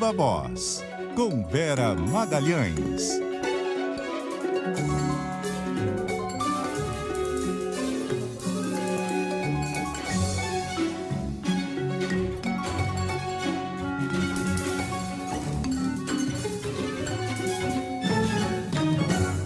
Viva Voz, com Vera Magalhães.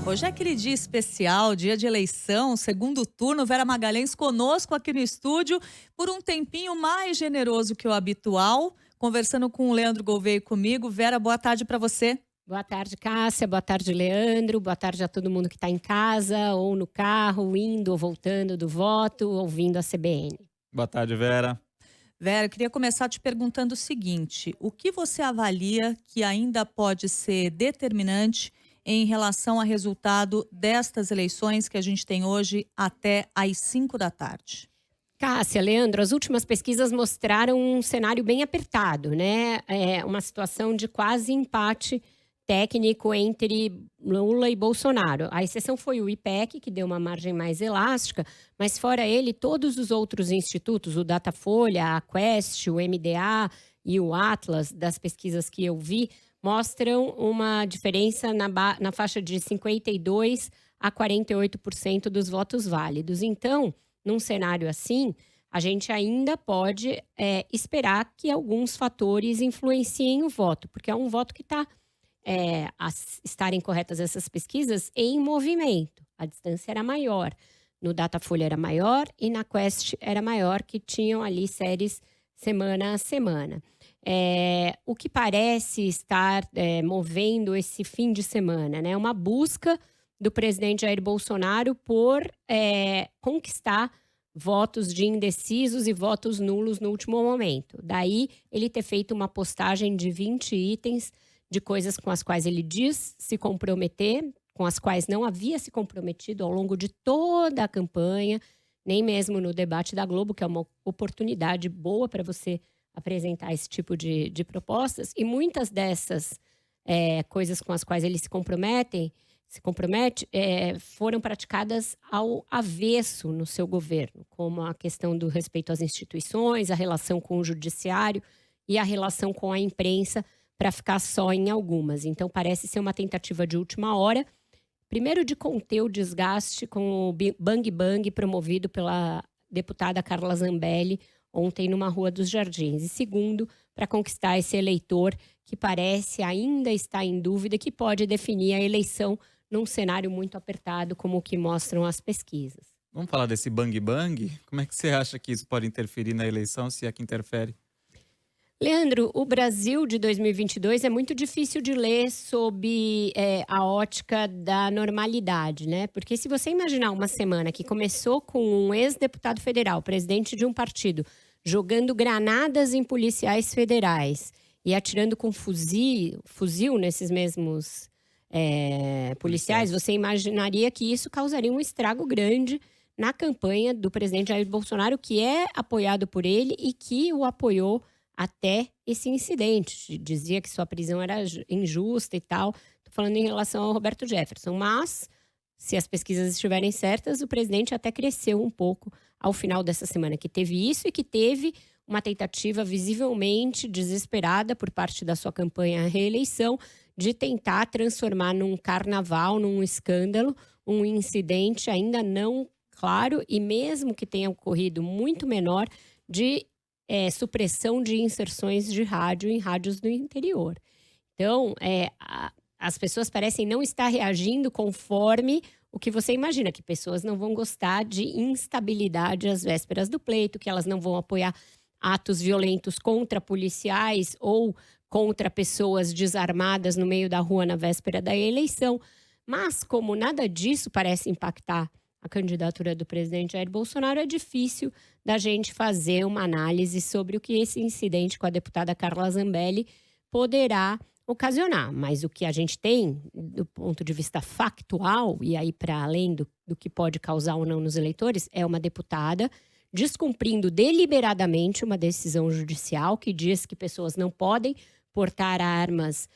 Hoje é aquele dia especial, dia de eleição, segundo turno. Vera Magalhães conosco aqui no estúdio por um tempinho mais generoso que o habitual, conversando com o Leandro Gouveia e comigo. Vera, boa tarde para você. Boa tarde, Cássia. Boa tarde, Leandro. Boa tarde a todo mundo que está em casa ou no carro, indo ou voltando do voto, ouvindo a CBN. Boa tarde, Vera. Vera, eu queria começar te perguntando o seguinte: o que você avalia que ainda pode ser determinante em relação ao resultado destas eleições que a gente tem hoje até às 5 da tarde? Cássia, Leandro, as últimas pesquisas mostraram um cenário bem apertado, né? Uma situação de quase empate técnico entre Lula e Bolsonaro. A exceção foi o IPEC, que deu uma margem mais elástica, mas fora ele, todos os outros institutos, o Datafolha, a Quest, o MDA e o Atlas, das pesquisas que eu vi, mostram uma diferença na faixa de 52% a 48% dos votos válidos. Então, num cenário assim, a gente ainda pode esperar que alguns fatores influenciem o voto, porque é um voto que está, a estarem corretas essas pesquisas, em movimento. A distância era maior. No Datafolha era maior e na Quest era maior, que tinham ali séries semana a semana. O que parece estar movendo esse fim de semana, né? Uma busca do presidente Jair Bolsonaro por conquistar votos de indecisos e votos nulos no último momento. Daí, ele ter feito uma postagem de 20 itens de coisas com as quais ele diz se comprometer, com as quais não havia se comprometido ao longo de toda a campanha, nem mesmo no debate da Globo, que é uma oportunidade boa para você apresentar esse tipo de propostas. E muitas dessas coisas com as quais ele se compromete, foram praticadas ao avesso no seu governo, como a questão do respeito às instituições, a relação com o judiciário e a relação com a imprensa, para ficar só em algumas. Então, parece ser uma tentativa de última hora, primeiro, de conter o desgaste com o bang-bang promovido pela deputada Carla Zambelli ontem numa rua dos Jardins. E segundo, para conquistar esse eleitor que parece ainda estar em dúvida, que pode definir a eleição num cenário muito apertado, como o que mostram as pesquisas. Vamos falar desse bang-bang? Como é que você acha que isso pode interferir na eleição, se é que interfere? Leandro, o Brasil de 2022 é muito difícil de ler sob a ótica da normalidade, né? Porque se você imaginar uma semana que começou com um ex-deputado federal, presidente de um partido, jogando granadas em policiais federais e atirando com fuzil nesses mesmos policiais, você imaginaria que isso causaria um estrago grande na campanha do presidente Jair Bolsonaro, que é apoiado por ele e que o apoiou até esse incidente. Dizia que sua prisão era injusta e tal. Estou falando em relação ao Roberto Jefferson. Mas, se as pesquisas estiverem certas, o presidente até cresceu um pouco ao final dessa semana, que teve isso e que teve uma tentativa visivelmente desesperada por parte da sua campanha à reeleição de tentar transformar num carnaval, num escândalo, um incidente ainda não claro e mesmo que tenha ocorrido muito menor de supressão de inserções de rádio em rádios do interior. Então, as pessoas parecem não estar reagindo conforme o que você imagina, que pessoas não vão gostar de instabilidade às vésperas do pleito, que elas não vão apoiar atos violentos contra policiais ou contra pessoas desarmadas no meio da rua na véspera da eleição. Mas, como nada disso parece impactar a candidatura do presidente Jair Bolsonaro, é difícil da gente fazer uma análise sobre o que esse incidente com a deputada Carla Zambelli poderá ocasionar. Mas o que a gente tem, do ponto de vista factual, e aí para além do que pode causar ou não nos eleitores, é uma deputada descumprindo deliberadamente uma decisão judicial que diz que pessoas não podem portar armas,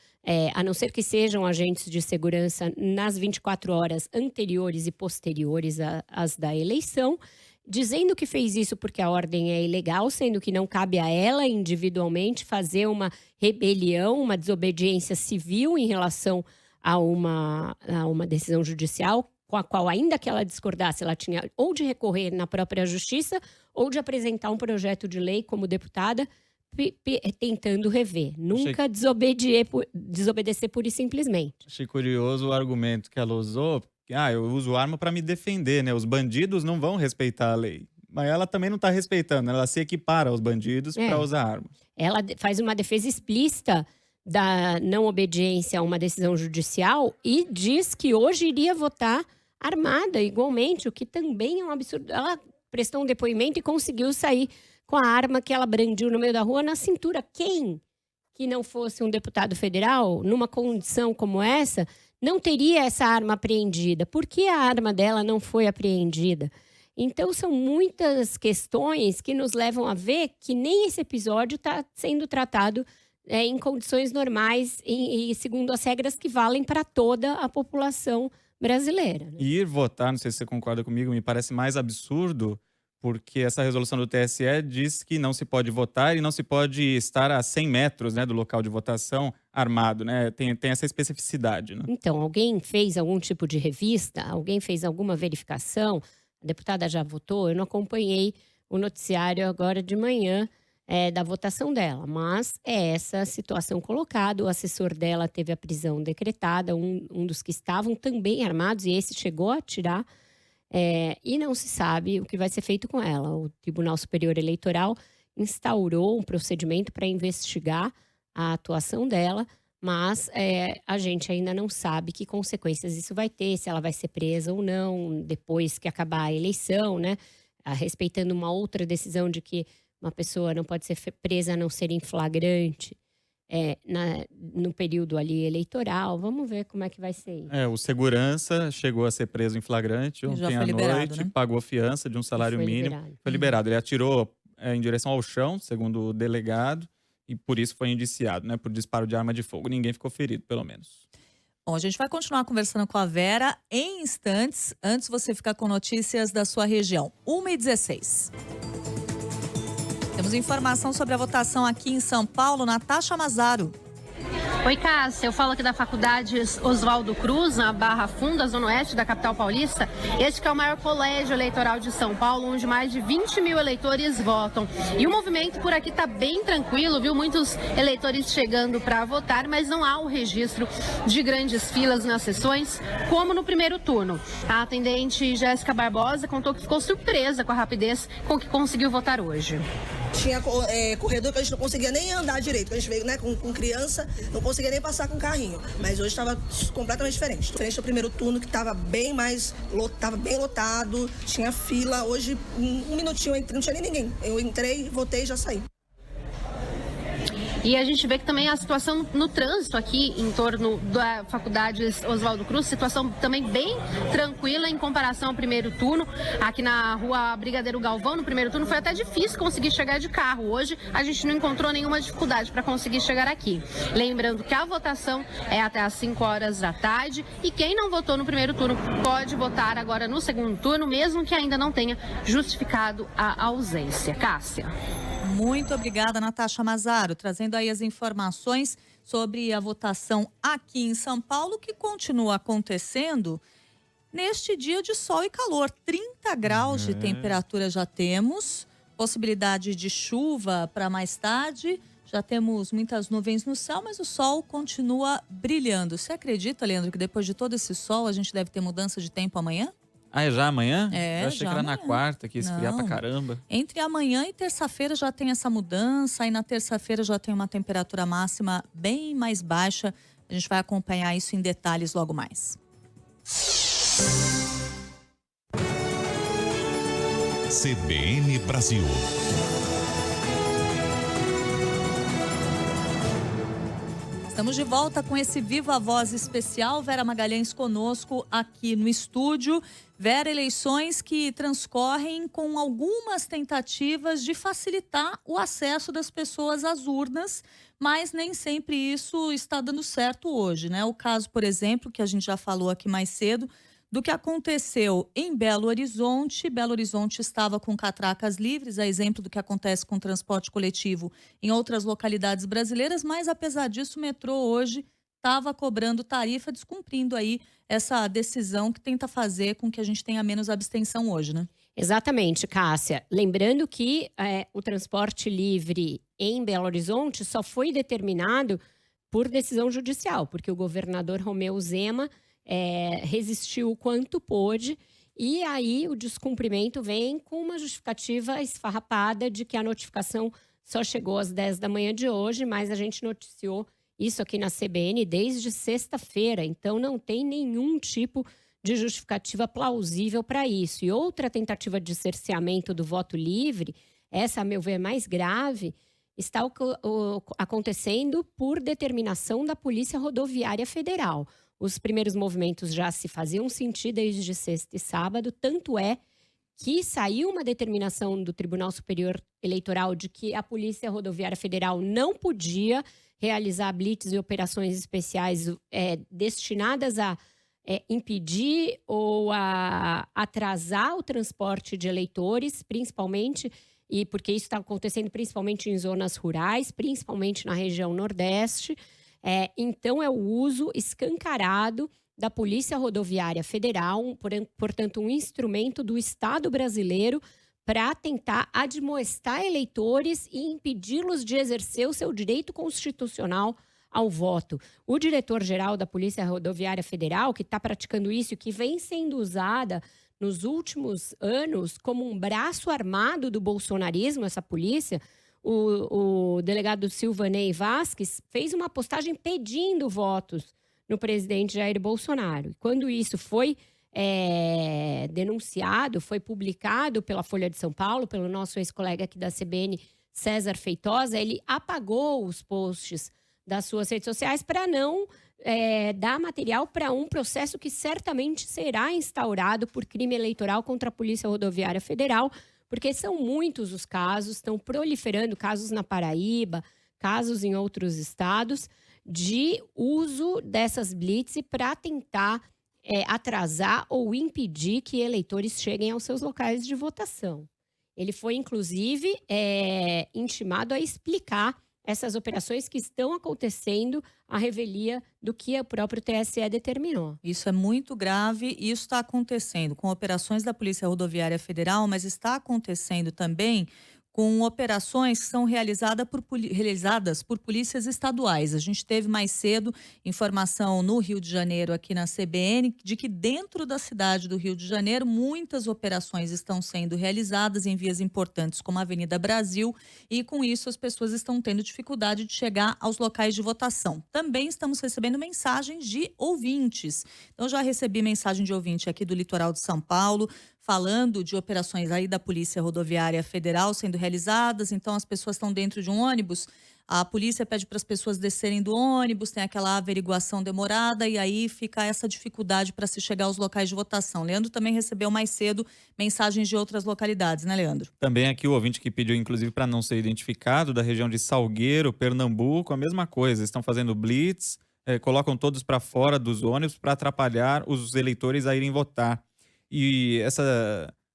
a não ser que sejam agentes de segurança nas 24 horas anteriores e posteriores às da eleição. dizendo que fez isso porque a ordem é ilegal, sendo que não cabe a ela individualmente fazer uma rebelião, uma desobediência civil em relação a uma decisão judicial, com a qual, ainda que ela discordasse, ela tinha ou de recorrer na própria justiça ou de apresentar um projeto de lei como deputada tentando rever. Nunca desobedecer pura e simplesmente. Achei curioso o argumento que ela usou. Eu uso arma para me defender, né? Os bandidos não vão respeitar a lei. Mas ela também não está respeitando, ela se equipara aos bandidos para usar arma. Ela faz uma defesa explícita da não obediência a uma decisão judicial e diz que hoje iria votar armada igualmente, o que também é um absurdo. Ela prestou um depoimento e conseguiu sair com a arma que ela brandiu no meio da rua na cintura. Quem que não fosse um deputado federal, numa condição como essa, não teria essa arma apreendida? Por que a arma dela não foi apreendida? Então, são muitas questões que nos levam a ver que nem esse episódio está sendo tratado em condições normais e segundo as regras que valem para toda a população brasileira. Né? Ir votar, não sei se você concorda comigo, me parece mais absurdo, porque essa resolução do TSE diz que não se pode votar e não se pode estar a 100 metros, né, do local de votação armado, né? Tem essa especificidade. Né? Então, alguém fez algum tipo de revista? Alguém fez alguma verificação? A deputada já votou? Eu não acompanhei o noticiário agora de manhã da votação dela, mas é essa situação colocada. O assessor dela teve a prisão decretada, um dos que estavam também armados, e esse chegou a atirar. E não se sabe o que vai ser feito com ela. O Tribunal Superior Eleitoral instaurou um procedimento para investigar a atuação dela, mas a gente ainda não sabe que consequências isso vai ter, se ela vai ser presa ou não, depois que acabar a eleição, né? Respeitando uma outra decisão de que uma pessoa não pode ser presa a não ser em flagrante. No período ali eleitoral. Vamos ver como é que vai ser isso. O segurança chegou a ser preso em flagrante ontem à noite, né? Pagou fiança de um salário mínimo. Foi liberado. Ele atirou em direção ao chão, segundo o delegado, e por isso foi indiciado, né? Por disparo de arma de fogo. Ninguém ficou ferido, pelo menos. Bom, a gente vai continuar conversando com a Vera em instantes, antes você ficar com notícias da sua região. 1h16. Temos informação sobre a votação aqui em São Paulo, Natasha Mazaro. Oi, Cássia, eu falo aqui da Faculdade Oswaldo Cruz, na Barra Funda, zona oeste da capital paulista. Este que é o maior colégio eleitoral de São Paulo, onde mais de 20 mil eleitores votam. E o movimento por aqui está bem tranquilo, viu? Muitos eleitores chegando para votar, mas não há o registro de grandes filas nas sessões, como no primeiro turno. A atendente Jéssica Barbosa contou que ficou surpresa com a rapidez com que conseguiu votar hoje. Tinha corredor que a gente não conseguia nem andar direito. A gente veio, né, com criança, não conseguia nem passar com carrinho. Mas hoje estava completamente diferente. Diferente do primeiro turno, que estava bem lotado, tinha fila. Hoje, um minutinho, não tinha nem ninguém. Eu entrei, votei e já saí. E a gente vê que também a situação no trânsito aqui em torno da Faculdade Oswaldo Cruz, situação também bem tranquila em comparação ao primeiro turno. Aqui na rua Brigadeiro Galvão, no primeiro turno, foi até difícil conseguir chegar de carro. Hoje a gente não encontrou nenhuma dificuldade para conseguir chegar aqui. Lembrando que a votação é até às 5 horas da tarde e quem não votou no primeiro turno pode votar agora no segundo turno, mesmo que ainda não tenha justificado a ausência. Cássia. Muito obrigada, Natasha Mazaro, trazendo aí as informações sobre a votação aqui em São Paulo, que continua acontecendo neste dia de sol e calor. 30 graus de temperatura já temos, possibilidade de chuva para mais tarde, já temos muitas nuvens no céu, mas o sol continua brilhando. Você acredita, Leandro, que depois de todo esse sol a gente deve ter mudança de tempo amanhã? É já amanhã? Eu achei que era na quarta, que ia esfriar pra caramba. Entre amanhã e terça-feira já tem essa mudança, e na terça-feira já tem uma temperatura máxima bem mais baixa. A gente vai acompanhar isso em detalhes logo mais. CBN Brasil. Estamos de volta com esse Viva Voz especial. Vera Magalhães conosco aqui no estúdio. Vera, eleições que transcorrem com algumas tentativas de facilitar o acesso das pessoas às urnas, mas nem sempre isso está dando certo hoje, né? O caso, por exemplo, que a gente já falou aqui mais cedo, do que aconteceu em Belo Horizonte. Belo Horizonte estava com catracas livres, a exemplo do que acontece com o transporte coletivo em outras localidades brasileiras, mas apesar disso o metrô hoje estava cobrando tarifa, descumprindo aí essa decisão que tenta fazer com que a gente tenha menos abstenção hoje, né? Exatamente, Cássia. Lembrando que o transporte livre em Belo Horizonte só foi determinado por decisão judicial, porque o governador Romeu Zema resistiu o quanto pôde, e aí o descumprimento vem com uma justificativa esfarrapada de que a notificação só chegou às 10 da manhã de hoje, mas a gente noticiou isso aqui na CBN desde sexta-feira, então não tem nenhum tipo de justificativa plausível para isso. E outra tentativa de cerceamento do voto livre, essa, a meu ver, mais grave, está acontecendo por determinação da Polícia Rodoviária Federal. Os primeiros movimentos já se faziam sentir desde sexta e sábado, tanto é que saiu uma determinação do Tribunal Superior Eleitoral de que a Polícia Rodoviária Federal não podia realizar blitz e operações especiais destinadas a impedir ou a atrasar o transporte de eleitores, principalmente, e porque isso está acontecendo principalmente em zonas rurais, principalmente na região Nordeste. Então, é o uso escancarado da Polícia Rodoviária Federal, portanto, um instrumento do Estado brasileiro para tentar admoestar eleitores e impedi-los de exercer o seu direito constitucional ao voto. O diretor-geral da Polícia Rodoviária Federal, que está praticando isso e que vem sendo usada nos últimos anos como um braço armado do bolsonarismo, essa polícia, o delegado Silvanei Vasquez, fez uma postagem pedindo votos no presidente Jair Bolsonaro. Quando isso foi denunciado, foi publicado pela Folha de São Paulo, pelo nosso ex-colega aqui da CBN, César Feitosa, ele apagou os posts das suas redes sociais para não dar material para um processo que certamente será instaurado por crime eleitoral contra a Polícia Rodoviária Federal, porque são muitos os casos, estão proliferando casos na Paraíba, casos em outros estados, de uso dessas blitz para tentar atrasar ou impedir que eleitores cheguem aos seus locais de votação. Ele foi, inclusive, intimado a explicar essas operações que estão acontecendo à revelia do que o próprio TSE determinou. Isso é muito grave e isso está acontecendo com operações da Polícia Rodoviária Federal, mas está acontecendo também com operações que são realizadas por polícias estaduais. A gente teve mais cedo informação no Rio de Janeiro, aqui na CBN, de que dentro da cidade do Rio de Janeiro, muitas operações estão sendo realizadas em vias importantes, como a Avenida Brasil, e com isso as pessoas estão tendo dificuldade de chegar aos locais de votação. Também estamos recebendo mensagens de ouvintes. Então, já recebi mensagem de ouvinte aqui do litoral de São Paulo, falando de operações aí da Polícia Rodoviária Federal sendo realizadas. Então, as pessoas estão dentro de um ônibus, a polícia pede para as pessoas descerem do ônibus, tem aquela averiguação demorada e aí fica essa dificuldade para se chegar aos locais de votação. Leandro também recebeu mais cedo mensagens de outras localidades, né, Leandro? Também aqui o ouvinte que pediu, inclusive, para não ser identificado, da região de Salgueiro, Pernambuco, a mesma coisa. Estão fazendo blitz, colocam todos para fora dos ônibus para atrapalhar os eleitores a irem votar. E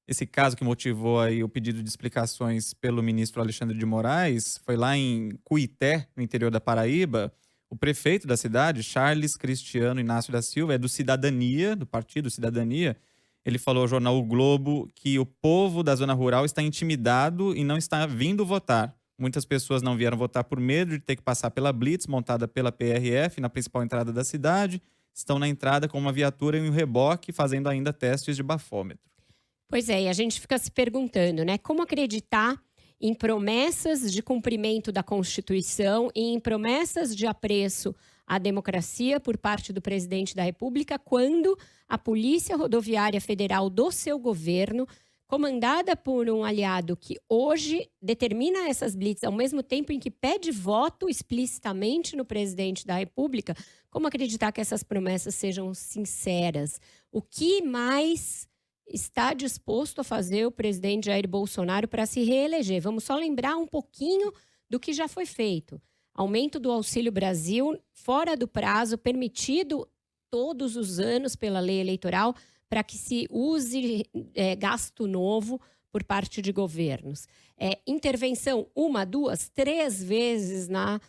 esse caso que motivou aí o pedido de explicações pelo ministro Alexandre de Moraes foi lá em Cuité, no interior da Paraíba. O prefeito da cidade, Charles Cristiano Inácio da Silva, é do Cidadania, do Partido Cidadania. Ele falou ao jornal O Globo que o povo da zona rural está intimidado e não está vindo votar. Muitas pessoas não vieram votar por medo de ter que passar pela blitz montada pela PRF na principal entrada da cidade. Estão na entrada com uma viatura e um reboque, fazendo ainda testes de bafômetro. Pois é, e a gente fica se perguntando, né? Como acreditar em promessas de cumprimento da Constituição e em promessas de apreço à democracia por parte do presidente da República quando a Polícia Rodoviária Federal do seu governo, comandada por um aliado que hoje determina essas blitz ao mesmo tempo em que pede voto explicitamente no presidente da República, como acreditar que essas promessas sejam sinceras? O que mais está disposto a fazer o presidente Jair Bolsonaro para se reeleger? Vamos só lembrar um pouquinho do que já foi feito. Aumento do Auxílio Brasil fora do prazo permitido todos os anos pela lei eleitoral para que se use gasto novo por parte de governos. Intervenção 1, 2, 3 vezes na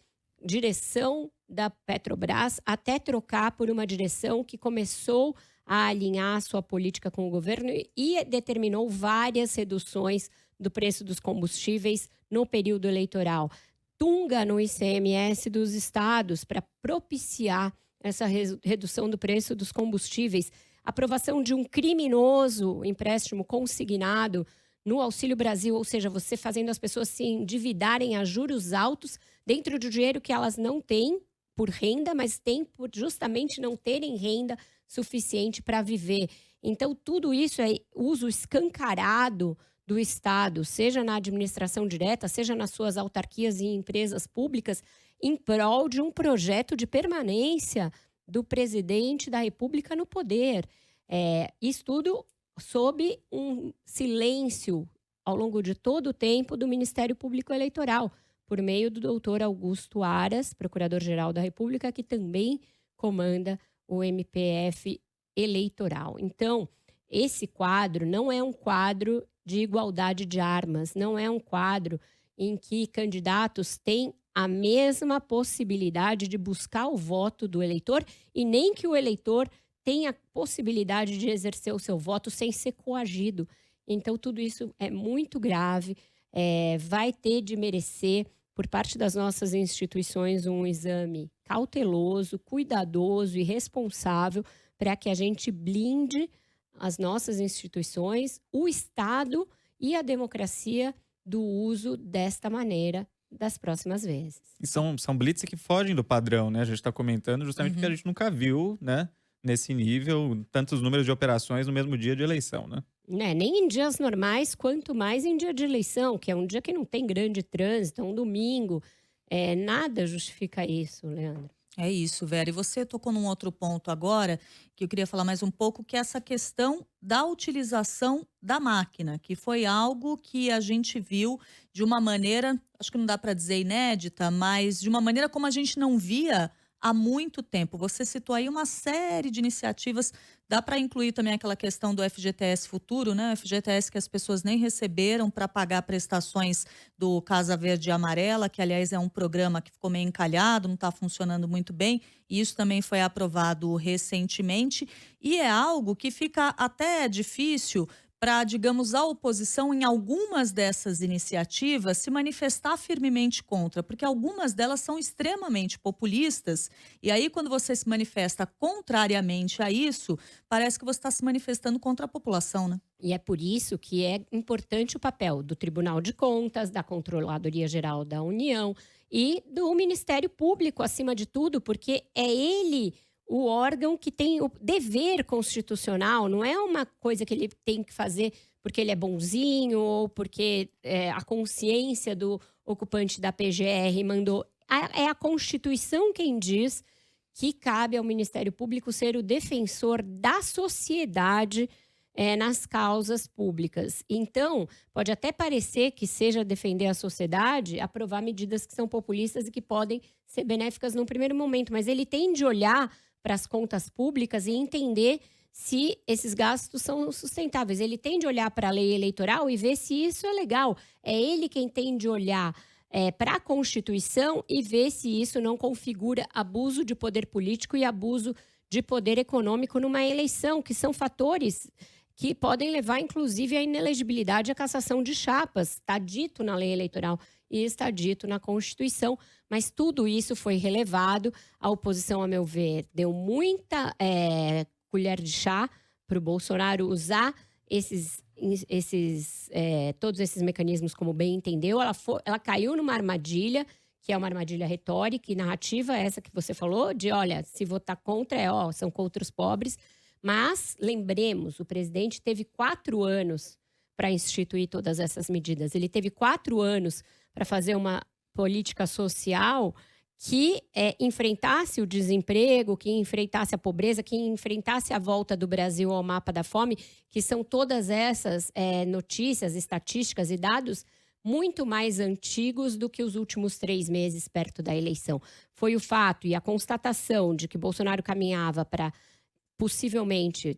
direção da Petrobras, até trocar por uma direção que começou a alinhar sua política com o governo e determinou várias reduções do preço dos combustíveis no período eleitoral. Tunga no ICMS dos estados para propiciar essa redução do preço dos combustíveis. Aprovação de um criminoso empréstimo consignado no Auxílio Brasil, ou seja, você fazendo as pessoas se endividarem a juros altos dentro do dinheiro que elas não têm por renda, mas têm por justamente não terem renda suficiente para viver. Então, tudo isso é uso escancarado do Estado, seja na administração direta, seja nas suas autarquias e empresas públicas, em prol de um projeto de permanência do presidente da República no poder. Isso tudo sob um silêncio ao longo de todo o tempo do Ministério Público Eleitoral, por meio do doutor Augusto Aras, Procurador-Geral da República, que também comanda o MPF eleitoral. Então, esse quadro não é um quadro de igualdade de armas, não é um quadro em que candidatos têm a mesma possibilidade de buscar o voto do eleitor e nem que o eleitor tenha a possibilidade de exercer o seu voto sem ser coagido. Então, tudo isso é muito grave, vai ter de merecer, por parte das nossas instituições, um exame cauteloso, cuidadoso e responsável para que a gente blinde as nossas instituições, o Estado e a democracia do uso desta maneira das próximas vezes. E são blitz que fogem do padrão, né? A gente está comentando justamente porque a gente nunca viu, né, nesse nível, tantos números de operações no mesmo dia de eleição, né? Nem em dias normais, quanto mais em dia de eleição, que é um dia que não tem grande trânsito, é um domingo. Nada justifica isso, Leandro. É isso, Vera. E você tocou num outro ponto agora, que eu queria falar mais um pouco, que é essa questão da utilização da máquina, que foi algo que a gente viu de uma maneira, acho que não dá para dizer inédita, mas de uma maneira como a gente não via há muito tempo. Você citou aí uma série de iniciativas, dá para incluir também aquela questão do FGTS Futuro, né? O FGTS que as pessoas nem receberam para pagar prestações do Casa Verde e Amarela, que aliás é um programa que ficou meio encalhado, não está funcionando muito bem, e isso também foi aprovado recentemente, e é algo que fica até difícil para, digamos, a oposição em algumas dessas iniciativas se manifestar firmemente contra, porque algumas delas são extremamente populistas, e aí quando você se manifesta contrariamente a isso, parece que você está se manifestando contra a população, né? E é por isso que é importante o papel do Tribunal de Contas, da Controladoria Geral da União e do Ministério Público, acima de tudo, porque é ele o órgão que tem o dever constitucional, não é uma coisa que ele tem que fazer porque ele é bonzinho ou porque a consciência do ocupante da PGR mandou. É a Constituição quem diz que cabe ao Ministério Público ser o defensor da sociedade nas causas públicas. Então, pode até parecer que seja defender a sociedade, aprovar medidas que são populistas e que podem ser benéficas num primeiro momento, mas ele tem de olhar para as contas públicas e entender se esses gastos são sustentáveis. Ele tem de olhar para a lei eleitoral e ver se isso é legal. É ele quem tem de olhar para a Constituição e ver se isso não configura abuso de poder político e abuso de poder econômico numa eleição, que são fatores que podem levar, inclusive, à inelegibilidade e à cassação de chapas. Está dito na lei eleitoral e está dito na Constituição, mas tudo isso foi relevado. A oposição, a meu ver, deu muita colher de chá para o Bolsonaro usar todos esses mecanismos como bem entendeu. Ela caiu numa armadilha, que é uma armadilha retórica e narrativa, essa que você falou, de, olha, se votar contra, são contra os pobres. Mas, lembremos, o presidente teve 4 anos para instituir todas essas medidas. Ele teve 4 anos para fazer uma política social que enfrentasse o desemprego, que enfrentasse a pobreza, que enfrentasse a volta do Brasil ao mapa da fome, que são todas essas notícias, estatísticas e dados muito mais antigos do que os últimos 3 meses perto da eleição. Foi o fato e a constatação de que Bolsonaro caminhava para possivelmente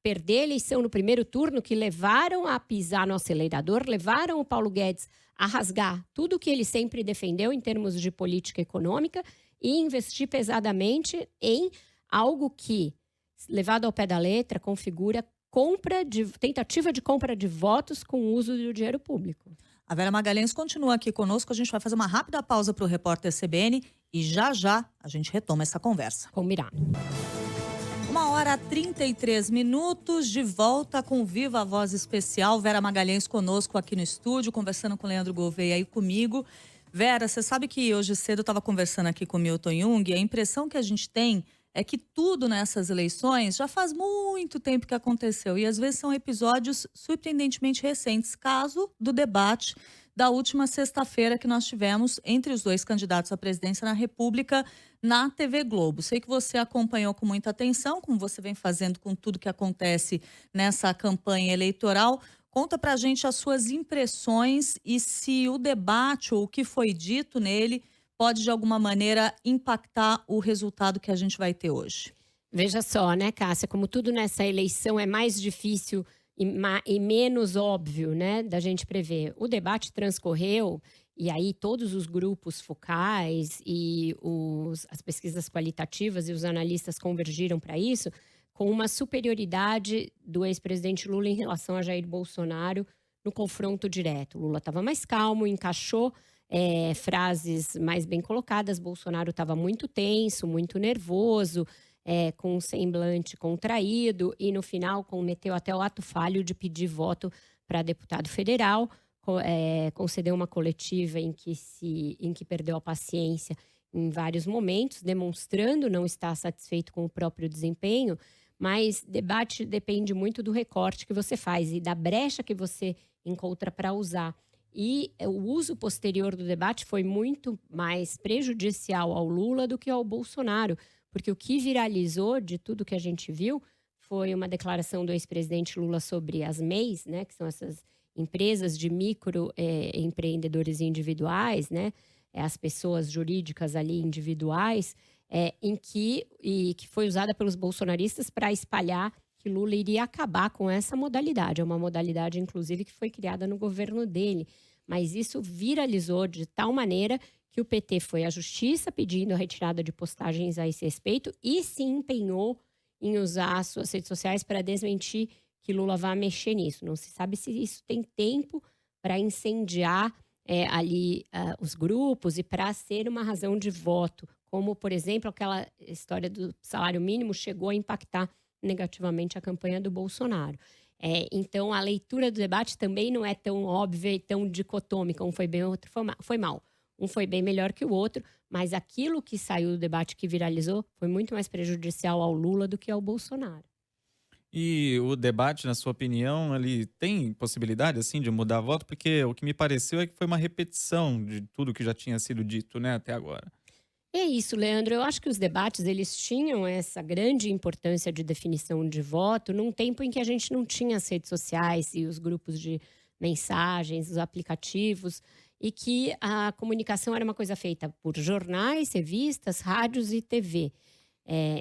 perder a eleição no primeiro turno, que levaram a pisar no acelerador, levaram o Paulo Guedes a rasgar tudo que ele sempre defendeu em termos de política econômica e investir pesadamente em algo que, levado ao pé da letra, configura tentativa de compra de votos com o uso do dinheiro público. A Vera Magalhães continua aqui conosco. A gente vai fazer uma rápida pausa para o repórter CBN e já a gente retoma essa conversa. Combinado. 1h33, de volta com Viva Voz Especial. Vera Magalhães conosco aqui no estúdio, conversando com o Leandro Gouveia e comigo. Vera, você sabe que hoje cedo eu estava conversando aqui com o Milton Jung e a impressão que a gente tem é que tudo nessas eleições já faz muito tempo que aconteceu e às vezes são episódios surpreendentemente recentes. Caso do debate da última sexta-feira que nós tivemos entre os dois candidatos à presidência da República na TV Globo. Sei que você acompanhou com muita atenção, como você vem fazendo com tudo que acontece nessa campanha eleitoral. Conta pra gente as suas impressões e se o debate ou o que foi dito nele pode, de alguma maneira, impactar o resultado que a gente vai ter hoje. Veja só, né, Cássia, como tudo nessa eleição é mais difícil e menos óbvio, né, da gente prever. O debate transcorreu e aí todos os grupos focais e as pesquisas qualitativas e os analistas convergiram para isso, com uma superioridade do ex-presidente Lula em relação a Jair Bolsonaro no confronto direto. Lula estava mais calmo, encaixou frases mais bem colocadas. Bolsonaro estava muito tenso, muito nervoso, com um semblante contraído e no final cometeu até o ato falho de pedir voto para deputado federal, concedeu uma coletiva em que perdeu a paciência em vários momentos, demonstrando não estar satisfeito com o próprio desempenho, mas debate depende muito do recorte que você faz e da brecha que você encontra para usar. E o uso posterior do debate foi muito mais prejudicial ao Lula do que ao Bolsonaro, porque o que viralizou de tudo que a gente viu foi uma declaração do ex-presidente Lula sobre as MEIs, né, que são essas empresas de microempreendedores individuais, né, as pessoas jurídicas ali individuais, que foi usada pelos bolsonaristas para espalhar que Lula iria acabar com essa modalidade. É uma modalidade, inclusive, que foi criada no governo dele. Mas isso viralizou de tal maneira que o PT foi à justiça pedindo a retirada de postagens a esse respeito e se empenhou em usar as suas redes sociais para desmentir que Lula vai mexer nisso. Não se sabe se isso tem tempo para incendiar os grupos e para ser uma razão de voto. Como, por exemplo, aquela história do salário mínimo chegou a impactar negativamente a campanha do Bolsonaro. Então, a leitura do debate também não é tão óbvia e tão dicotômica. Um foi bem, o outro foi mal. Um foi bem melhor que o outro, mas aquilo que saiu do debate, que viralizou, foi muito mais prejudicial ao Lula do que ao Bolsonaro. E o debate, na sua opinião, ele tem possibilidade, assim, de mudar voto? Porque o que me pareceu é que foi uma repetição de tudo que já tinha sido dito, né, até agora. É isso, Leandro. Eu acho que os debates, eles tinham essa grande importância de definição de voto num tempo em que a gente não tinha as redes sociais e os grupos de mensagens, os aplicativos, e que a comunicação era uma coisa feita por jornais, revistas, rádios e TV.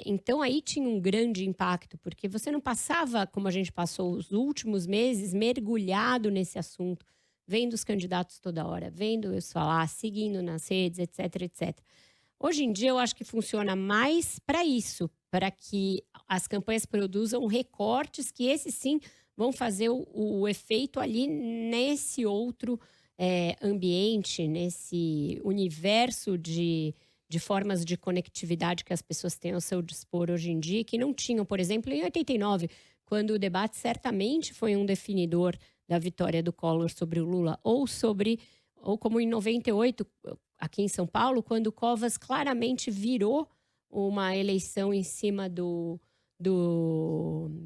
Então, aí tinha um grande impacto, porque você não passava, como a gente passou os últimos meses, mergulhado nesse assunto, vendo os candidatos toda hora, vendo eles falar, seguindo nas redes, etc, etc. Hoje em dia, eu acho que funciona mais para isso, para que as campanhas produzam recortes que esses sim vão fazer o efeito ali nesse outro ambiente, nesse universo de formas de conectividade que as pessoas têm ao seu dispor hoje em dia, que não tinham, por exemplo, em 89, quando o debate certamente foi um definidor da vitória do Collor sobre o Lula, ou como em 98, aqui em São Paulo, quando o Covas claramente virou uma eleição em cima do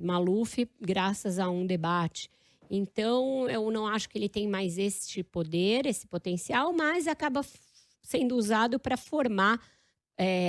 Maluf, graças a um debate. Então, eu não acho que ele tem mais este poder, esse potencial, mas acaba sendo usado para formar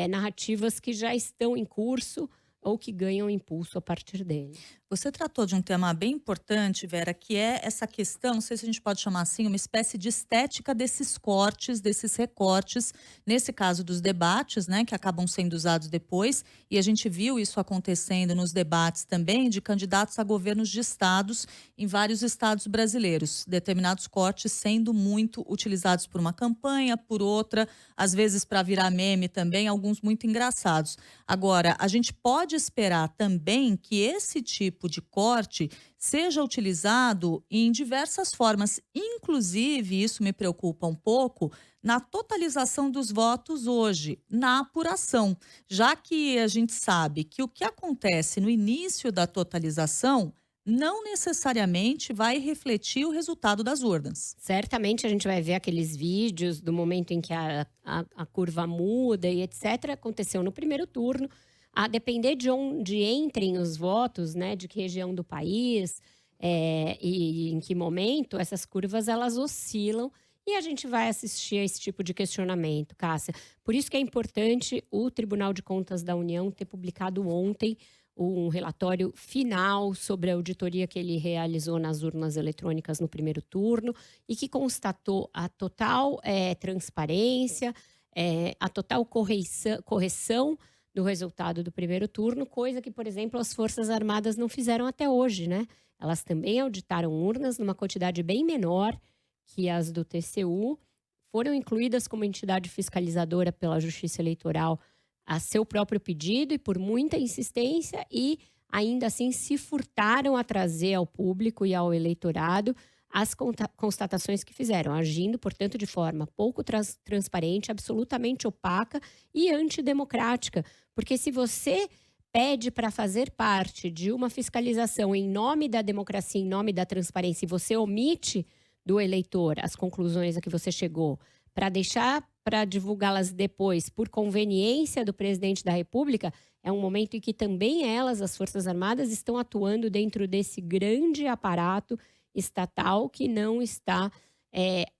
narrativas que já estão em curso ou que ganham impulso a partir dele. Você tratou de um tema bem importante, Vera, que é essa questão, não sei se a gente pode chamar assim, uma espécie de estética desses cortes, desses recortes, nesse caso dos debates, né, que acabam sendo usados depois, e a gente viu isso acontecendo nos debates também de candidatos a governos de estados em vários estados brasileiros, determinados cortes sendo muito utilizados por uma campanha, por outra, às vezes para virar meme também, alguns muito engraçados. Agora, a gente pode esperar também que esse tipo de corte seja utilizado em diversas formas, inclusive, isso me preocupa um pouco, na totalização dos votos hoje, na apuração, já que a gente sabe que o que acontece no início da totalização não necessariamente vai refletir o resultado das urnas. Certamente a gente vai ver aqueles vídeos do momento em que a curva muda e etc. Aconteceu no primeiro turno. A depender de onde entrem os votos, né, de que região do país e em que momento, essas curvas elas oscilam e a gente vai assistir a esse tipo de questionamento, Cássia. Por isso que é importante o Tribunal de Contas da União ter publicado ontem um relatório final sobre a auditoria que ele realizou nas urnas eletrônicas no primeiro turno e que constatou a total transparência, a total correção do resultado do primeiro turno, coisa que, por exemplo, as Forças Armadas não fizeram até hoje, né? Elas também auditaram urnas numa quantidade bem menor que as do TCU, foram incluídas como entidade fiscalizadora pela Justiça Eleitoral a seu próprio pedido e por muita insistência e, ainda assim, se furtaram a trazer ao público e ao eleitorado as constatações que fizeram, agindo, portanto, de forma pouco transparente, absolutamente opaca e antidemocrática. Porque se você pede para fazer parte de uma fiscalização em nome da democracia, em nome da transparência, e você omite do eleitor as conclusões a que você chegou, para deixar para divulgá-las depois por conveniência do presidente da República, é um momento em que também elas, as Forças Armadas, estão atuando dentro desse grande aparato estatal que não está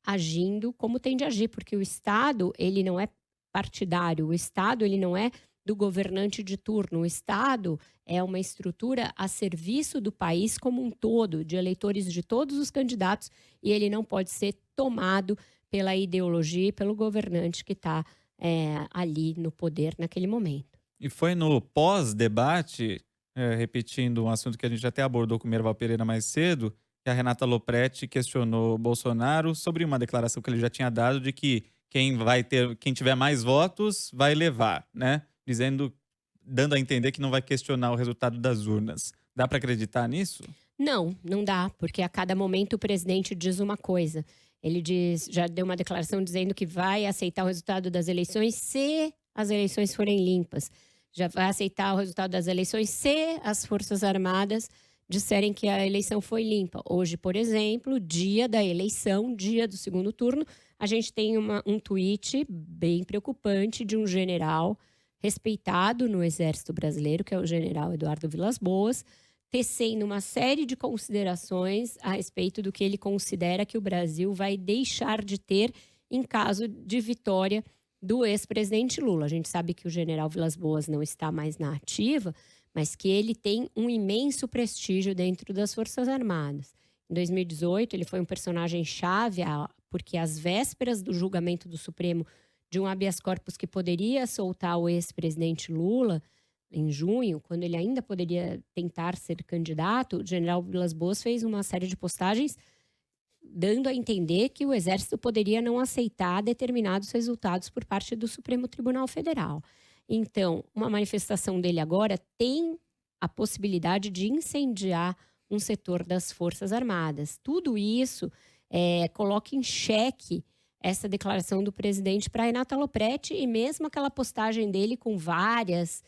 agindo como tem de agir, porque o Estado ele não é partidário, o Estado ele não é do governante de turno, o Estado é uma estrutura a serviço do país como um todo, de eleitores de todos os candidatos, e ele não pode ser tomado pela ideologia e pelo governante que está ali no poder naquele momento. E foi no pós-debate, repetindo um assunto que a gente até abordou com o Merval Pereira mais cedo, que a Renata Lopretti questionou Bolsonaro sobre uma declaração que ele já tinha dado de que quem tiver mais votos vai levar, né? Dando a entender que não vai questionar o resultado das urnas. Dá para acreditar nisso? Não dá, porque a cada momento o presidente diz uma coisa. Ele já deu uma declaração dizendo que vai aceitar o resultado das eleições se as eleições forem limpas. Já vai aceitar o resultado das eleições se as Forças Armadas disserem que a eleição foi limpa. Hoje, por exemplo, dia da eleição, dia do segundo turno, a gente tem um tweet bem preocupante de um general respeitado no Exército Brasileiro, que é o general Eduardo Vilas Boas, tecendo uma série de considerações a respeito do que ele considera que o Brasil vai deixar de ter em caso de vitória do ex-presidente Lula. A gente sabe que o general Vilas Boas não está mais na ativa, mas que ele tem um imenso prestígio dentro das Forças Armadas. Em 2018, ele foi um personagem-chave, porque às vésperas do julgamento do Supremo de um habeas corpus que poderia soltar o ex-presidente Lula, em junho, quando ele ainda poderia tentar ser candidato, o general Vilas Boas fez uma série de postagens dando a entender que o Exército poderia não aceitar determinados resultados por parte do Supremo Tribunal Federal. Então, uma manifestação dele agora tem a possibilidade de incendiar um setor das Forças Armadas. Tudo isso coloca em xeque essa declaração do presidente para Renata Lopretti e mesmo aquela postagem dele com vários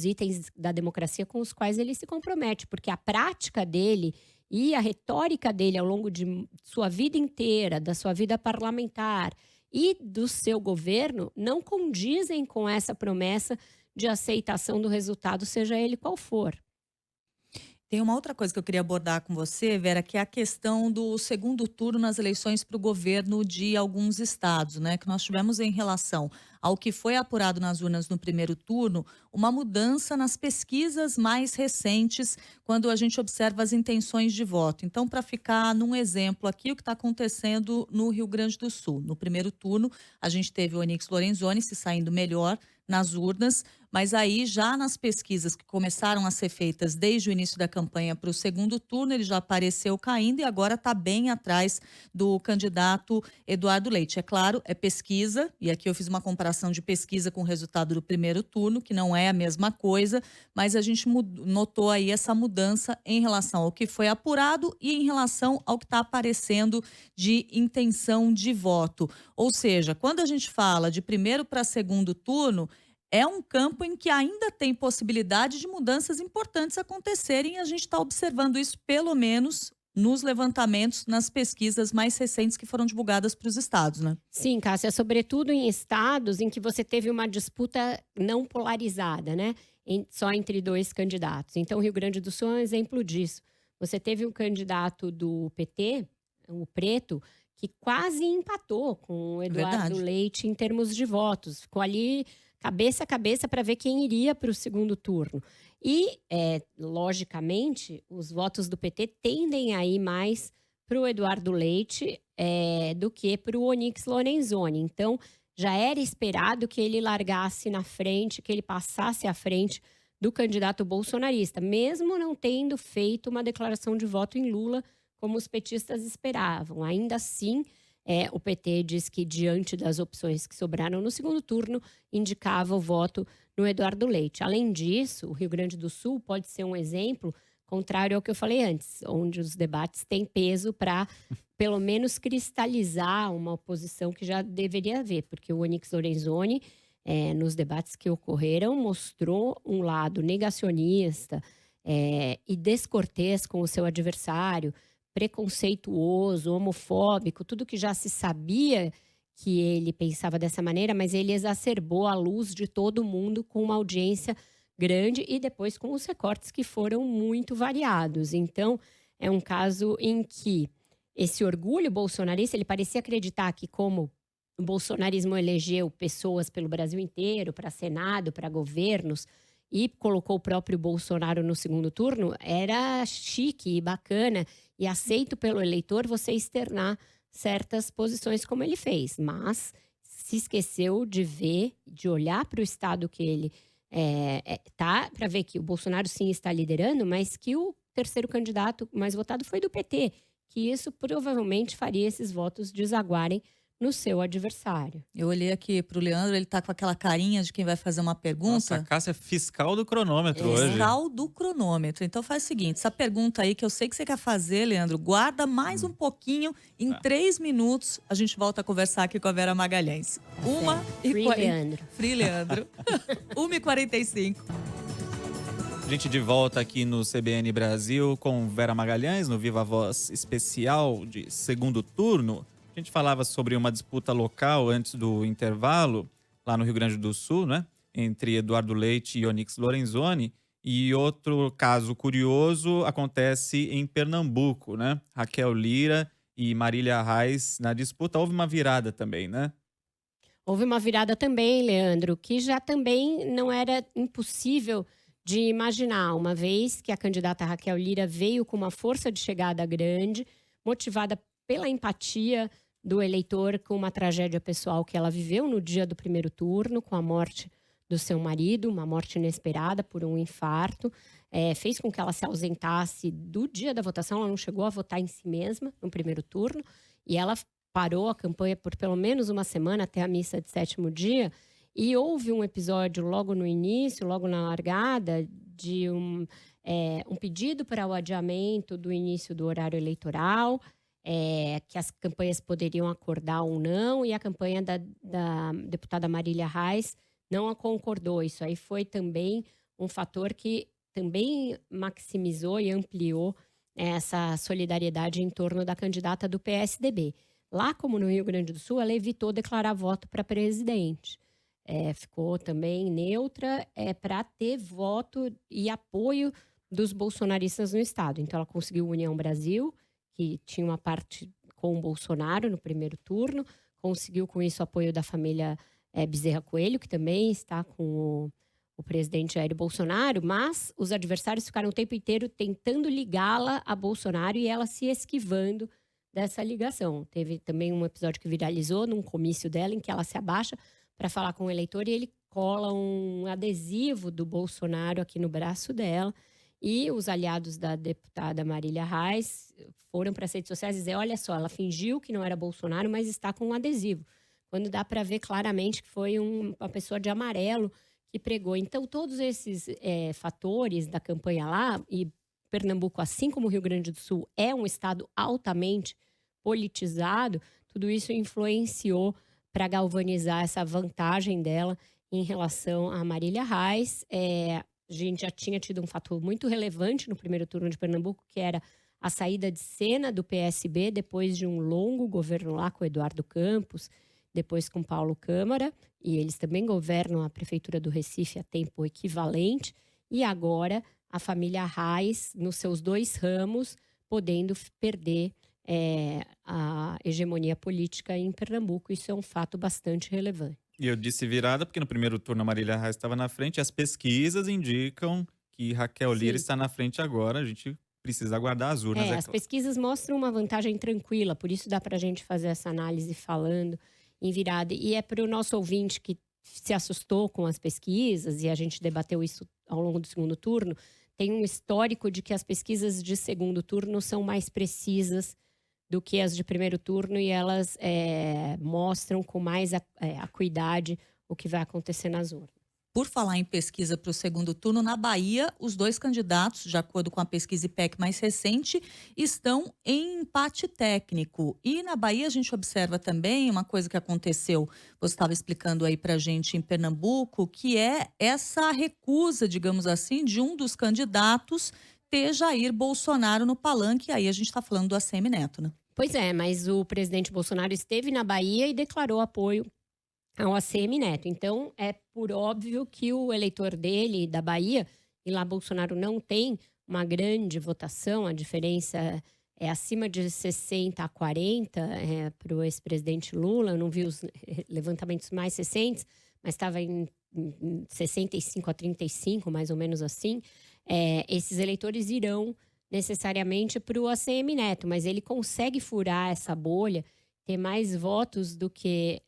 itens da democracia com os quais ele se compromete, porque a prática dele e a retórica dele ao longo de sua vida inteira, da sua vida parlamentar e do seu governo, não condizem com essa promessa de aceitação do resultado, seja ele qual for. Tem uma outra coisa que eu queria abordar com você, Vera, que é a questão do segundo turno nas eleições para o governo de alguns estados, né? Que nós tivemos em relação ao que foi apurado nas urnas no primeiro turno, uma mudança nas pesquisas mais recentes, quando a gente observa as intenções de voto. Então, para ficar num exemplo aqui, o que está acontecendo no Rio Grande do Sul. No primeiro turno, a gente teve o Onyx Lorenzoni se saindo melhor nas urnas, mas aí já nas pesquisas que começaram a ser feitas desde o início da campanha para o segundo turno, ele já apareceu caindo e agora está bem atrás do candidato Eduardo Leite. É claro, é pesquisa, e aqui eu fiz uma comparação de pesquisa com o resultado do primeiro turno, que não é a mesma coisa, mas a gente notou aí essa mudança em relação ao que foi apurado e em relação ao que está aparecendo de intenção de voto. Ou seja, quando a gente fala de primeiro para segundo turno, é um campo em que ainda tem possibilidade de mudanças importantes acontecerem e a gente está observando isso pelo menos nos levantamentos, nas pesquisas mais recentes que foram divulgadas para os estados, né? Sim, Cássia, sobretudo em estados em que você teve uma disputa não polarizada, né? Só entre dois candidatos. Então, o Rio Grande do Sul é um exemplo disso. Você teve um candidato do PT, o Preto, que quase empatou com o Eduardo Leite em termos de votos. Ficou ali cabeça a cabeça para ver quem iria para o segundo turno. E, logicamente, os votos do PT tendem a ir mais para o Eduardo Leite do que para o Onyx Lorenzoni. Então, já era esperado que ele largasse na frente, que ele passasse à frente do candidato bolsonarista, mesmo não tendo feito uma declaração de voto em Lula, como os petistas esperavam. Ainda assim, o PT diz que, diante das opções que sobraram no segundo turno, indicava o voto no Eduardo Leite. Além disso, o Rio Grande do Sul pode ser um exemplo contrário ao que eu falei antes, onde os debates têm peso para, pelo menos, cristalizar uma oposição que já deveria haver, porque o Onyx Lorenzoni, nos debates que ocorreram, mostrou um lado negacionista e descortês com o seu adversário, preconceituoso, homofóbico, tudo que já se sabia que ele pensava dessa maneira, mas ele exacerbou à luz de todo mundo com uma audiência grande e depois com os recortes que foram muito variados. Então, é um caso em que esse orgulho bolsonarista, ele parecia acreditar que, como o bolsonarismo elegeu pessoas pelo Brasil inteiro, para Senado, para governos, e colocou o próprio Bolsonaro no segundo turno, era chique e bacana e aceito pelo eleitor você externar certas posições como ele fez. Mas se esqueceu de ver, de olhar para o estado que ele tá, para ver que o Bolsonaro sim está liderando, mas que o terceiro candidato mais votado foi do PT, que isso provavelmente faria esses votos desaguarem no seu adversário. Eu olhei aqui para o Leandro, ele tá com aquela carinha de quem vai fazer uma pergunta. Nossa, a Cássia é fiscal do cronômetro hoje. Fiscal do cronômetro. Então faz o seguinte, essa pergunta aí que eu sei que você quer fazer, Leandro, guarda mais um pouquinho. Em 3 minutos, a gente volta a conversar aqui com a Vera Magalhães. Free Leandro. 1h45. A gente de volta aqui no CBN Brasil com Vera Magalhães, no Viva Voz especial de segundo turno. A gente falava sobre uma disputa local antes do intervalo, lá no Rio Grande do Sul, né? Entre Eduardo Leite e Onyx Lorenzoni. E outro caso curioso acontece em Pernambuco, né? Raquel Lira e Marília Reis na disputa. Houve uma virada também, né? Houve uma virada também, Leandro, que já também não era impossível de imaginar, uma vez que a candidata Raquel Lira veio com uma força de chegada grande, motivada pela empatia do eleitor com uma tragédia pessoal que ela viveu no dia do primeiro turno, com a morte do seu marido, uma morte inesperada por um infarto, fez com que ela se ausentasse do dia da votação. Ela não chegou a votar em si mesma no primeiro turno e ela parou a campanha por pelo menos uma semana até a missa de 7º dia. E houve um episódio logo no início, logo na largada, de um pedido para o adiamento do início do horário eleitoral, que as campanhas poderiam acordar ou não, e a campanha da deputada Marília Reis não a concordou. Isso aí foi também um fator que também maximizou e ampliou essa solidariedade em torno da candidata do PSDB. Lá, como no Rio Grande do Sul, ela evitou declarar voto para presidente. Ficou também neutra para ter voto e apoio dos bolsonaristas no estado. Então, ela conseguiu União Brasil, que tinha uma parte com o Bolsonaro no primeiro turno, conseguiu com isso o apoio da família Bezerra Coelho, que também está com o presidente Jair Bolsonaro, mas os adversários ficaram o tempo inteiro tentando ligá-la a Bolsonaro e ela se esquivando dessa ligação. Teve também um episódio que viralizou num comício dela, em que ela se abaixa para falar com o eleitor e ele cola um adesivo do Bolsonaro aqui no braço dela. E os aliados da deputada Marília Reis foram para as redes sociais dizer: olha só, ela fingiu que não era Bolsonaro, mas está com um adesivo. Quando dá para ver claramente que foi uma pessoa de amarelo que pregou. Então, todos esses fatores da campanha lá, e Pernambuco, assim como o Rio Grande do Sul, é um estado altamente politizado, tudo isso influenciou para galvanizar essa vantagem dela em relação a Marília Reis. A gente já tinha tido um fator muito relevante no primeiro turno de Pernambuco, que era a saída de cena do PSB, depois de um longo governo lá com Eduardo Campos, depois com Paulo Câmara, e eles também governam a Prefeitura do Recife a tempo equivalente, e agora a família Reis, nos seus 2 ramos, podendo perder a hegemonia política em Pernambuco. Isso é um fato bastante relevante. E eu disse virada porque no primeiro turno a Marília Reis estava na frente, e as pesquisas indicam que Raquel Lira está na frente agora, a gente precisa aguardar as urnas. As pesquisas mostram uma vantagem tranquila, por isso dá para a gente fazer essa análise falando em virada. E é para o nosso ouvinte que se assustou com as pesquisas, e a gente debateu isso ao longo do segundo turno, tem um histórico de que as pesquisas de segundo turno são mais precisas do que as de primeiro turno, e elas mostram com mais acuidade o que vai acontecer nas urnas. Por falar em pesquisa para o segundo turno, na Bahia, os 2 candidatos, de acordo com a pesquisa IPEC mais recente, estão em empate técnico. E na Bahia a gente observa também uma coisa que aconteceu, você estava explicando aí para a gente em Pernambuco, que é essa recusa, digamos assim, de um dos candidatos ter Jair Bolsonaro no palanque. Aí a gente está falando do ACM Neto, né? Pois é, mas o presidente Bolsonaro esteve na Bahia e declarou apoio ao ACM Neto. Então, é por óbvio que o eleitor dele, da Bahia, e lá Bolsonaro não tem uma grande votação, a diferença é acima de 60 a 40 para o ex-presidente Lula. Eu não vi os levantamentos mais recentes, mas estava em 65 a 35, mais ou menos assim. Esses eleitores irão necessariamente para o ACM Neto, mas ele consegue furar essa bolha, ter mais votos do que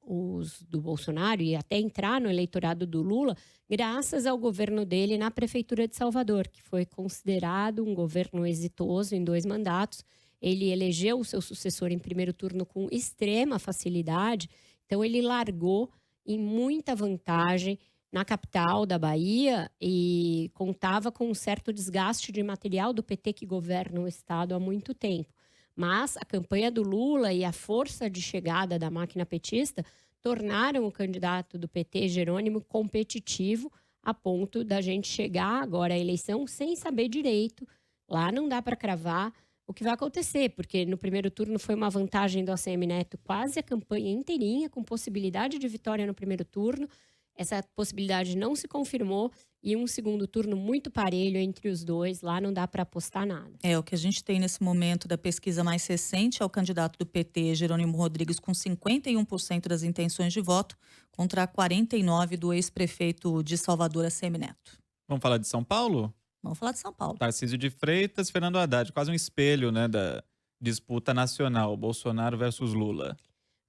os do Bolsonaro e até entrar no eleitorado do Lula, graças ao governo dele na Prefeitura de Salvador, que foi considerado um governo exitoso em 2 mandatos. Ele elegeu o seu sucessor em primeiro turno com extrema facilidade, então ele largou em muita vantagem na capital da Bahia e contava com um certo desgaste de material do PT, que governa o estado há muito tempo. Mas a campanha do Lula e a força de chegada da máquina petista tornaram o candidato do PT, Jerônimo, competitivo, a ponto da gente chegar agora à eleição sem saber direito. Lá não dá para cravar o que vai acontecer, porque no primeiro turno foi uma vantagem do ACM Neto quase a campanha inteirinha, com possibilidade de vitória no primeiro turno. Essa possibilidade não se confirmou e um segundo turno muito parelho entre os dois. Lá não dá para apostar nada. O que a gente tem nesse momento da pesquisa mais recente é o candidato do PT, Jerônimo Rodrigues, com 51% das intenções de voto, contra 49% do ex-prefeito de Salvador, ACM Neto. Vamos falar de São Paulo? Vamos falar de São Paulo. Tarcísio de Freitas, Fernando Haddad, quase um espelho, né, da disputa nacional, Bolsonaro versus Lula.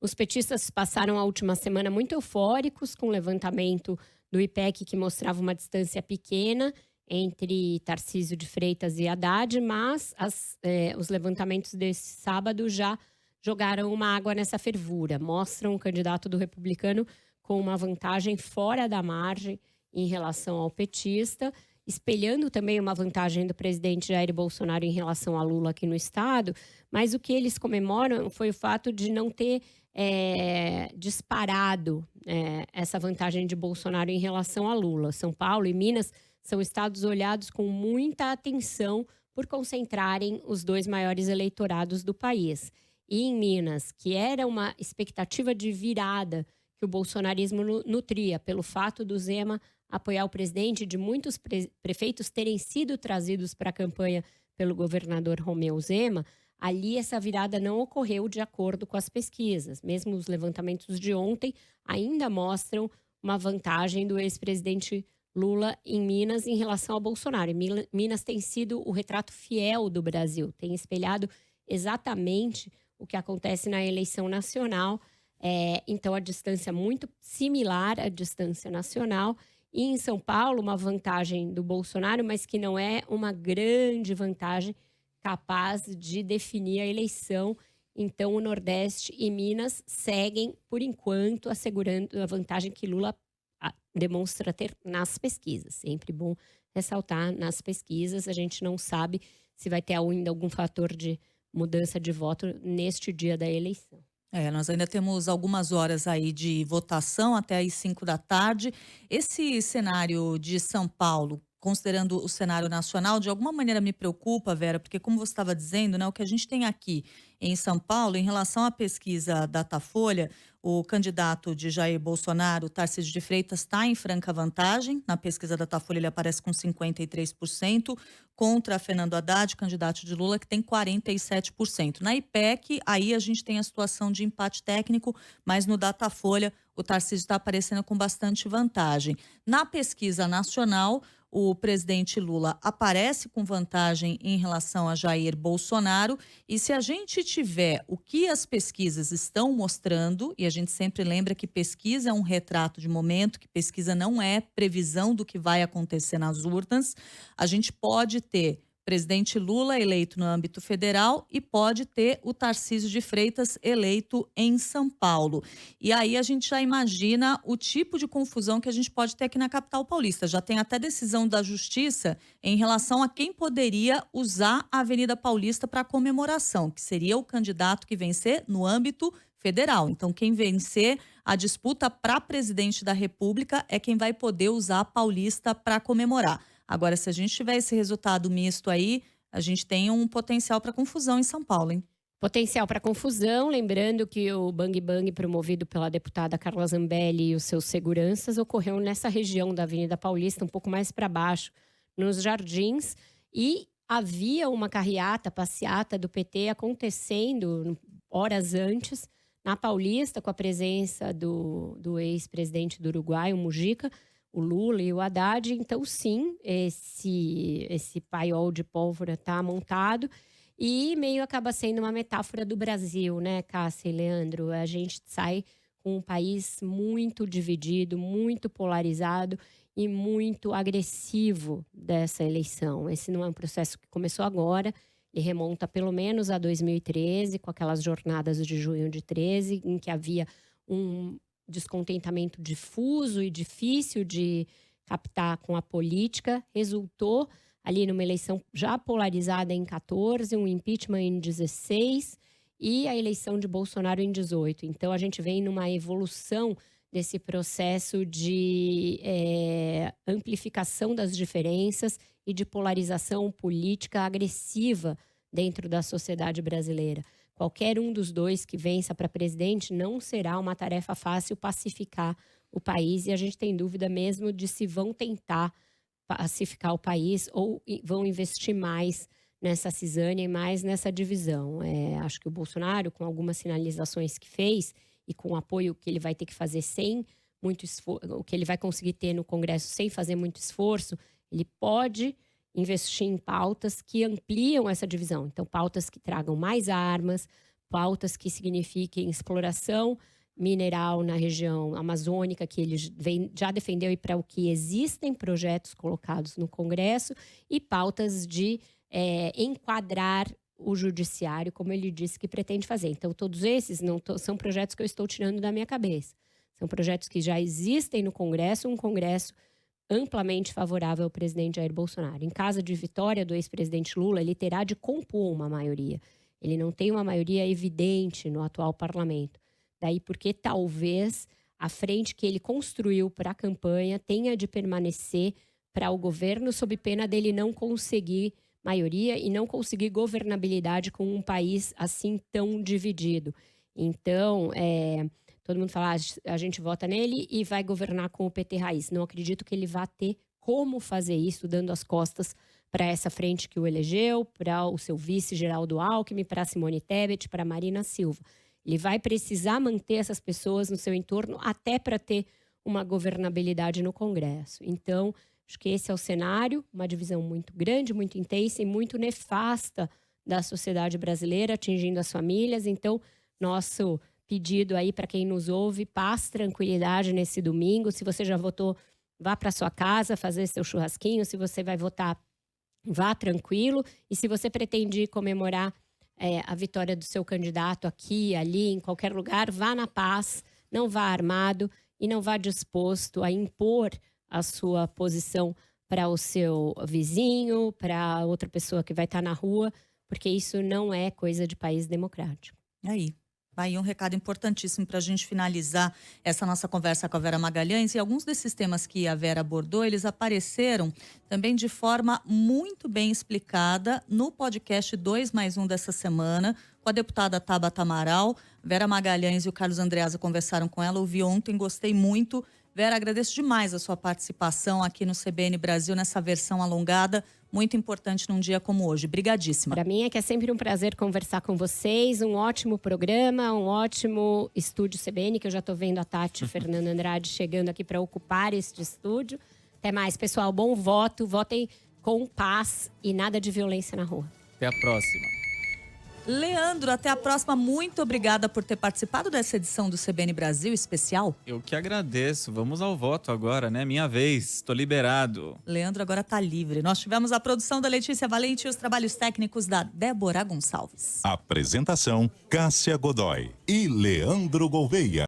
Os petistas passaram a última semana muito eufóricos com o levantamento do IPEC, que mostrava uma distância pequena entre Tarcísio de Freitas e Haddad, mas os levantamentos desse sábado já jogaram uma água nessa fervura. Mostram o candidato do republicano com uma vantagem fora da margem em relação ao petista, espelhando também uma vantagem do presidente Jair Bolsonaro em relação a Lula aqui no estado. Mas o que eles comemoram foi o fato de não ter disparado essa vantagem de Bolsonaro em relação a Lula. São Paulo e Minas são estados olhados com muita atenção por concentrarem os 2 maiores eleitorados do país. E em Minas, que era uma expectativa de virada, que que o bolsonarismo nutria, pelo fato do Zema apoiar o presidente, de muitos prefeitos terem sido trazidos para a campanha pelo governador Romeu Zema. Ali essa virada não ocorreu de acordo com as pesquisas. Mesmo os levantamentos de ontem ainda mostram uma vantagem do ex-presidente Lula em Minas em relação ao Bolsonaro. E Minas tem sido o retrato fiel do Brasil, tem espelhado exatamente o que acontece na eleição nacional. Então, a distância é muito similar à distância nacional. E em São Paulo, uma vantagem do Bolsonaro, mas que não é uma grande vantagem capaz de definir a eleição. Então, o Nordeste e Minas seguem, por enquanto, assegurando a vantagem que Lula demonstra ter nas pesquisas. Sempre bom ressaltar nas pesquisas. A gente não sabe se vai ter ainda algum fator de mudança de voto neste dia da eleição. Nós ainda temos algumas horas aí de votação até às 5 da tarde. Esse cenário de São Paulo, considerando o cenário nacional, de alguma maneira me preocupa, Vera, porque como você estava dizendo, né, o que a gente tem aqui em São Paulo, em relação à pesquisa Datafolha, o candidato de Jair Bolsonaro, Tarcísio de Freitas, está em franca vantagem. Na pesquisa Datafolha ele aparece com 53%, contra Fernando Haddad, candidato de Lula, que tem 47%. Na IPEC, aí a gente tem a situação de empate técnico, mas no Datafolha o Tarcísio está aparecendo com bastante vantagem. Na pesquisa nacional, o presidente Lula aparece com vantagem em relação a Jair Bolsonaro. E se a gente tiver o que as pesquisas estão mostrando, e a gente sempre lembra que pesquisa é um retrato de momento, que pesquisa não é previsão do que vai acontecer nas urnas, a gente pode ter presidente Lula eleito no âmbito federal e pode ter o Tarcísio de Freitas eleito em São Paulo. E aí a gente já imagina o tipo de confusão que a gente pode ter aqui na capital paulista. Já tem até decisão da Justiça em relação a quem poderia usar a Avenida Paulista para comemoração, que seria o candidato que vencer no âmbito federal. Então, quem vencer a disputa para presidente da República é quem vai poder usar a Paulista para comemorar. Agora, se a gente tiver esse resultado misto aí, a gente tem um potencial para confusão em São Paulo, hein? Potencial para confusão, lembrando que o Bang Bang promovido pela deputada Carla Zambelli e os seus seguranças ocorreu nessa região da Avenida Paulista, um pouco mais para baixo, nos Jardins, e havia uma passeata do PT acontecendo horas antes na Paulista, com a presença do ex-presidente do Uruguai, o Mujica, o Lula e o Haddad. Então, sim, esse paiol de pólvora está montado e meio acaba sendo uma metáfora do Brasil, né, Cássia e Leandro? A gente sai com um país muito dividido, muito polarizado e muito agressivo dessa eleição. Esse não é um processo que começou agora, ele remonta pelo menos a 2013, com aquelas jornadas de junho de 13, em que havia um descontentamento difuso e difícil de captar com a política. Resultou ali numa eleição já polarizada em 14, um impeachment em 16 e a eleição de Bolsonaro em 18. Então, a gente vem numa evolução desse processo de amplificação das diferenças e de polarização política agressiva dentro da sociedade brasileira. Qualquer um dos dois que vença para presidente não será uma tarefa fácil pacificar o país, e a gente tem dúvida mesmo de se vão tentar pacificar o país ou vão investir mais nessa cisânia e mais nessa divisão. Acho que o Bolsonaro, com algumas sinalizações que fez e com o apoio que ele vai ter que fazer sem muito esforço, o que ele vai conseguir ter no Congresso sem fazer muito esforço, ele pode investir em pautas que ampliam essa divisão. Então, pautas que tragam mais armas, pautas que signifiquem exploração mineral na região amazônica, que ele já defendeu e para o que existem projetos colocados no Congresso, e pautas de enquadrar o judiciário, como ele disse que pretende fazer. Então, todos esses são projetos que eu estou tirando da minha cabeça. São projetos que já existem no Congresso, um Congresso amplamente favorável ao presidente Jair Bolsonaro. Em caso de vitória do ex-presidente Lula, ele terá de compor uma maioria. Ele não tem uma maioria evidente no atual parlamento. Daí porque talvez a frente que ele construiu para a campanha tenha de permanecer para o governo, sob pena dele não conseguir maioria e não conseguir governabilidade com um país assim tão dividido. Então, Todo mundo fala, a gente vota nele e vai governar com o PT raiz. Não acredito que ele vá ter como fazer isso, dando as costas para essa frente que o elegeu, para o seu vice Geraldo Alckmin, para Simone Tebet, para Marina Silva. Ele vai precisar manter essas pessoas no seu entorno até para ter uma governabilidade no Congresso. Então, acho que esse é o cenário, uma divisão muito grande, muito intensa e muito nefasta da sociedade brasileira, atingindo as famílias. Então, nosso pedido aí para quem nos ouve, paz, tranquilidade nesse domingo. Se você já votou, vá para sua casa fazer seu churrasquinho. Se você vai votar, vá tranquilo. E se você pretende comemorar a vitória do seu candidato aqui, ali, em qualquer lugar, vá na paz, não vá armado e não vá disposto a impor a sua posição para o seu vizinho, para outra pessoa que vai estar na rua, porque isso não é coisa de país democrático. Aí um recado importantíssimo para a gente finalizar essa nossa conversa com a Vera Magalhães. E alguns desses temas que a Vera abordou, eles apareceram também de forma muito bem explicada no podcast 2+1 dessa semana, com a deputada Tabata Amaral. Vera Magalhães e o Carlos Andreasa conversaram com ela, ouvi ontem, gostei muito. Vera, agradeço demais a sua participação aqui no CBN Brasil, nessa versão alongada, muito importante num dia como hoje. Brigadíssima. Para mim é sempre um prazer conversar com vocês, um ótimo programa, um ótimo estúdio CBN, que eu já estou vendo a Tati e o Fernando Andrade chegando aqui para ocupar este estúdio. Até mais, pessoal. Bom voto, votem com paz e nada de violência na rua. Até a próxima. Leandro, até a próxima. Muito obrigada por ter participado dessa edição do CBN Brasil especial. Eu que agradeço. Vamos ao voto agora, né? Minha vez. Estou liberado. Leandro agora está livre. Nós tivemos a produção da Letícia Valente e os trabalhos técnicos da Débora Gonçalves. Apresentação: Cássia Godoy e Leandro Gouveia.